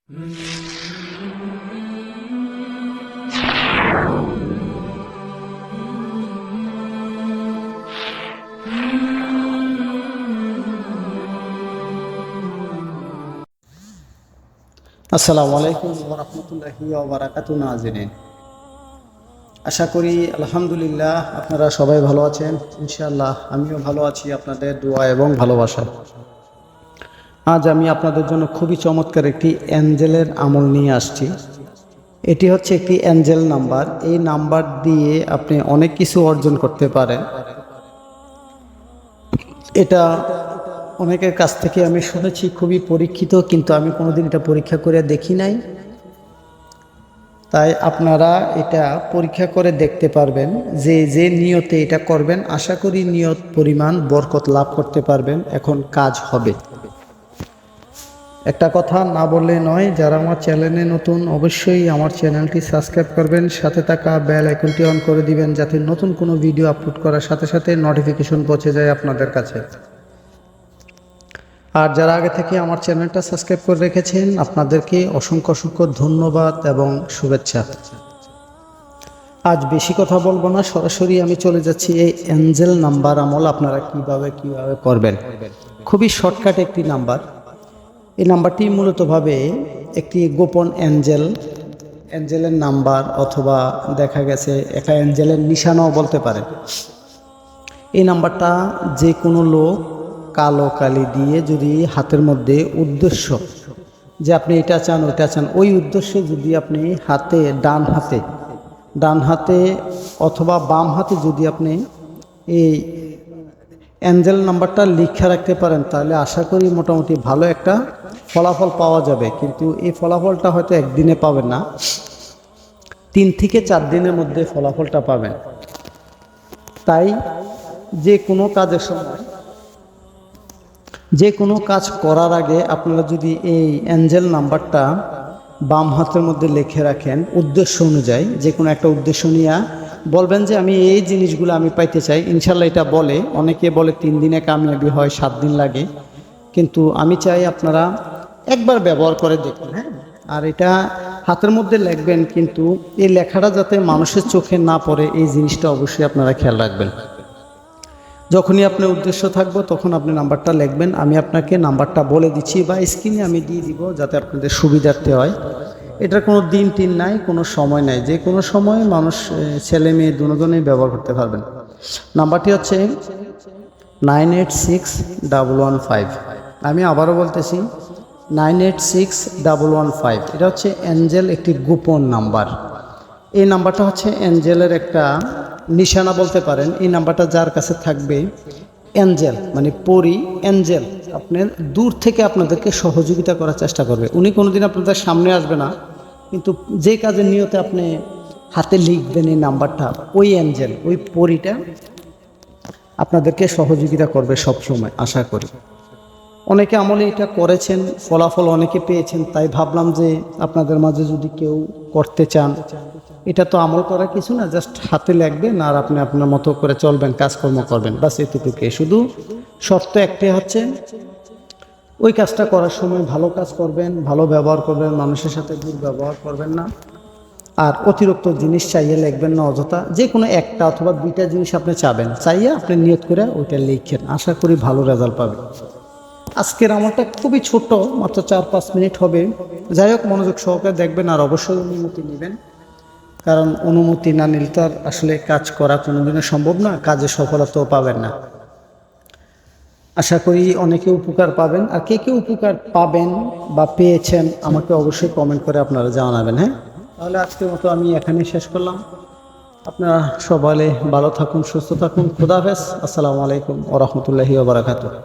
আসসালামু আলাইকুম ওয়া রাহমাতুল্লাহি ওয়া বারাকাতুহু নাজিরিন। আশা করি আলহামদুলিল্লাহ আপনারা সবাই ভালো আছেন। ইনশাআল্লাহ আমিও ভালো আছি আপনাদের দোয়া এবং ভালোবাসা। আজ আমি আপনাদের জন্য খুবই চমৎকার একটি অ্যাঞ্জেলের আমল নিয়ে আসছি। এটি হচ্ছে একটি অ্যাঞ্জেল নাম্বার। এই নাম্বার দিয়ে আপনি অনেক কিছু অর্জন করতে পারেন। এটা অনেকের কাছ থেকে আমি শুনেছি খুবই পরীক্ষিত, কিন্তু আমি কোনোদিন এটা পরীক্ষা করে দেখি নাই। তাই আপনারা এটা পরীক্ষা করে দেখতে পারবেন যে যে নিয়তে এটা করবেন, আশা করি নিয়ত পরিমাণ বরকত লাভ করতে পারবেন। এখন কাজ হবে। একটা কথা না বললে নয়, যারা আমার চ্যানেলে নতুন অবশ্যই আমার চ্যানেলটি সাবস্ক্রাইব করবেন, সাথে থাকা বেল আইকনটি অন করে দিবেন যাতে নতুন কোনো ভিডিও আপলোড করার সাথে সাথে নোটিফিকেশন পৌঁছে যায় আপনাদের কাছে। আর যারা আগে থেকে আমার চ্যানেলটা সাবস্ক্রাইব করে রেখেছেন আপনাদেরকে অসংখ্য অসংখ্য ধন্যবাদ এবং শুভেচ্ছা। আজ বেশি কথা বলবো না, সরাসরি আমি চলে যাচ্ছি এই অ্যাঞ্জেল নাম্বার আমল আপনারা কিভাবে করবেন। খুবই শর্টকাট একটি নাম্বার। এই নাম্বারটি মূলতভাবে একটি গোপন অ্যাঞ্জেলের নাম্বার, অথবা দেখা গেছে একটা অ্যাঞ্জেলের নিশানাও বলতে পারে। এই নাম্বারটা যে কোনো লোক কালো কালি দিয়ে যদি হাতের মধ্যে উদ্দেশ্য যে আপনি এটা চান ওটা চান, ওই উদ্দেশ্যে যদি আপনি ডান হাতে অথবা বাম হাতে যদি আপনি এই অ্যাঞ্জেল নাম্বারটা লিখে রাখতে পারেন, তাহলে আশা করি মোটামুটি ভালো একটা ফলাফল পাওয়া যাবে। কিন্তু এই ফলাফলটা হয়তো একদিনে পাবেন না, 3 থেকে 4 দিনের মধ্যে ফলাফলটা পাবেন। তাই যে কোনো কাজ করার আগে আপনারা যদি এই অ্যাঞ্জেল নাম্বারটা বাম হাতের মধ্যে লিখে রাখেন, উদ্দেশ্য অনুযায়ী যে কোনো একটা উদ্দেশ্য নিয়ে বলবেন যে আমি এই জিনিসগুলো আমি পাইতে চাই, ইনশাল্লাহ এটা বলে। অনেকে বলে 3 দিনে কামিয়াবি হয়, 7 দিন লাগে, কিন্তু আমি চাই আপনারা একবার ব্যবহার করে দেখুন। হ্যাঁ, আর এটা হাতের মধ্যে লিখবেন, কিন্তু এই লেখাটা যাতে মানুষের চোখে না পড়ে এই জিনিসটা অবশ্যই আপনারা খেয়াল রাখবেন। যখনই আপনার উদ্দেশ্য থাকবে তখন আপনি নাম্বারটা লিখবেন। আমি আপনাকে নাম্বারটা বলে দিচ্ছি বা স্ক্রিনে আমি দিয়ে দিব যাতে আপনাদের সুবিধার্থে হয়। এটার কোনো দিন টিন নাই, কোনো সময় নাই, যে কোনো সময় মানুষ ছেলে মেয়ে দুজনেই ব্যবহার করতে পারবেন। নাম্বারটি হচ্ছে 986115। আমি আবারও বলতেছি 986115। এটা হচ্ছে অ্যাঞ্জেল একটি গোপন নাম্বার। এই নাম্বারটা হচ্ছে অ্যাঞ্জেলের একটা নিশানা বলতে পারেন। এই নাম্বারটা যার কাছে থাকবে, অ্যাঞ্জেল মানে পরি, অ্যাঞ্জেল আপনার দূর থেকে আপনাদেরকে সহযোগিতা করার চেষ্টা করবে। উনি কোনোদিন আপনাদের সামনে আসবে না, কিন্তু যে কাজের নিয়তে আপনি হাতে লিখবেন এই নাম্বারটা, ওই অ্যাঞ্জেল, ওই পরিটা আপনাদেরকে সহযোগিতা করবে সব সময়, আশা করি। অনেকে আমলে এটা করেছেন, ফলাফল অনেকে পেয়েছেন, তাই ভাবলাম যে আপনাদের মাঝে যদি কেউ করতে চান, এটা তো আমল করা কিছু না, জাস্ট হাতে লিখবেন আর আপনি আপনার মতো করে চলবেন, কাজকর্ম করবেন, বাস এতটুকু। শুধু শর্ত একটাই হচ্ছে ওই কাজটা করার সময় ভালো কাজ করবেন, ভালো ব্যবহার করবেন, মানুষের সাথে দুর্ব্যবহার করবেন না, আর অতিরিক্ত জিনিস চাইয়ে লিখবেন না অযথা। যে কোনো একটা অথবা 2টা জিনিস আপনি চাইয়ে আপনি নিয়ত করে ওইটা লিখেন, আশা করি ভালো রেজাল্ট পাবেন। আজকের আমলটা খুবই ছোট, মাত্র 4-5 মিনিট হবে। যাই হোক, মনোযোগ সহকারে দেখবেন আর অবশ্যই অনুমতি নেবেন, কারণ অনুমতি না নিলে তো আর আসলে কাজ করা কোনোদিনও সম্ভব না, কাজে সফলতাও পাবেন না। আশা করি অনেকে উপকার পাবেন। আর কে উপকার পাবেন বা পেয়েছেন আমাকে অবশ্যই কমেন্ট করে আপনারা জানাবেন। হ্যাঁ, তাহলে আজকের মতো আমি এখানেই শেষ করলাম। আপনারা সবাই ভালো থাকুন, সুস্থ থাকুন। খোদা হাফেজ। আসসালামু আলাইকুম ওয়া রাহমাতুল্লাহি ওয়া বারাকাতুহু।